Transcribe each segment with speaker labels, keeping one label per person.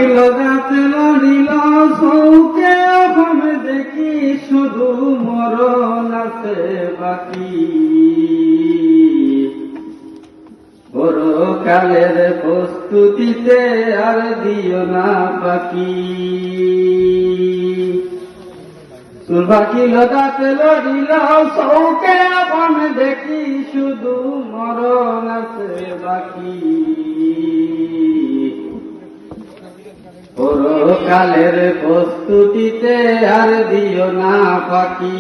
Speaker 1: গাছে লড়িল সৌকে আমি দেখি শুধু মরণ আছে বাকি পরকালের প্রস্তুতিতে আর দিও না বাকি পাখি গাছে লড়িল সৌকে আমি দেখি শুধু মরণ আছে বাকি পরকালের প্রস্তুতিতে আর দিও না ফাঁকি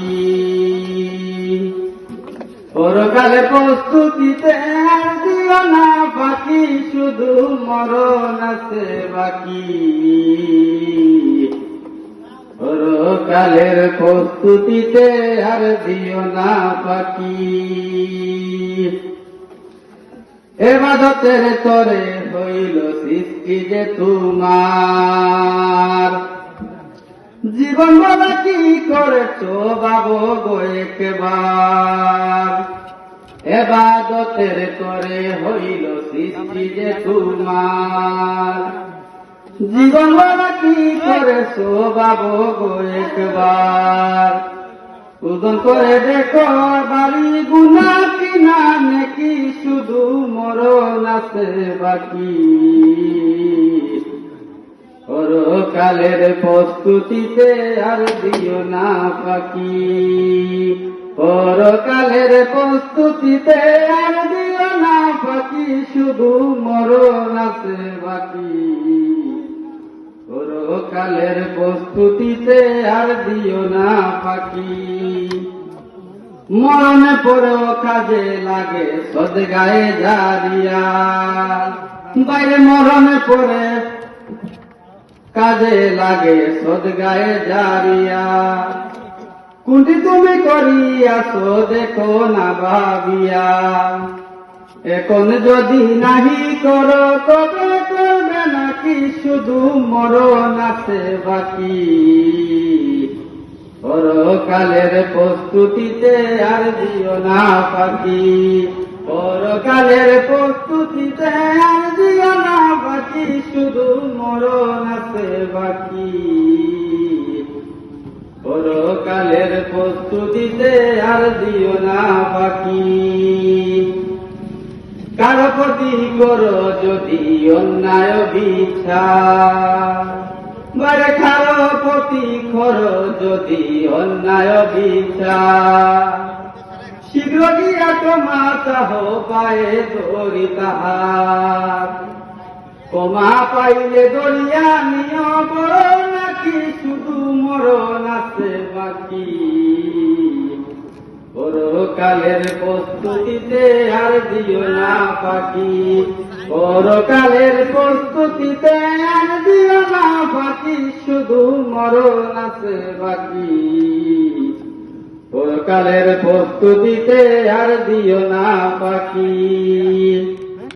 Speaker 1: পরকালের প্রস্তুতিতে আর দিও না ফাঁকি শুধু মরণ আছে বাকি পরকালের প্রস্তুতিতে আর দিও না ফাঁকি এবাদতের তরে হইল সৃষ্টি যে তোমার জীবন বলা কি করেছ বাবু গো একবার এবাদতের তরে হইল সৃষ্টি যে তোমার জীবন বলা কি করেছ বাবু গো একবার ওজন করে দেখো বাড়ি গুনা কিনা নাকি শুধু মরণ আছে বাকি পরকালের প্রস্তুতিতে আর দিও না ফাঁকি পরকালের প্রস্তুতিতে আর দিও না ফাঁকি শুধু মরণ আছে বাকি পরকালের প্রস্তুতিতে আর দিও না ফাঁকি মরণে পড়েও কাজে লাগে সদগায়ে জারিয়া বাইরে মরণে পড়ে কাজে লাগে সদগায়ে জারিয়া কোনটি তুমি করিয়াছো দেখো না ভাবিয়া এখন যদি নাহি করো তবে করবে নাকি শুধু মরণ আছে বাকি পরকালের প্রস্তুতিতে আর দিও না ফাঁকি পরকালের প্রস্তুতিতে আর দিও না বাকি শুধু মরণ আছে বাকি পরকালের প্রস্তুতিতে আর দিও না বাকি কারো প্রতি করো যদি অন্যায় বিচার বারে কারো প্রতি করো যদি অন্যায় বিচার শীঘ্র গিয়া ক্ষমা চাহ পায়ে ধরি তাহার ক্ষমা পাইলে দরিয়া নিয় বড় নাকি শুধু মরণ আছে বাকি পরকালের প্রস্তুতিতে আর দিও না ফাঁকি পরকালের প্রস্তুতিতে আর দিও না ফাঁকি শুধু মরণ আছে বাকি পরকালের প্রস্তুতিতে আর দিও না ফাঁকি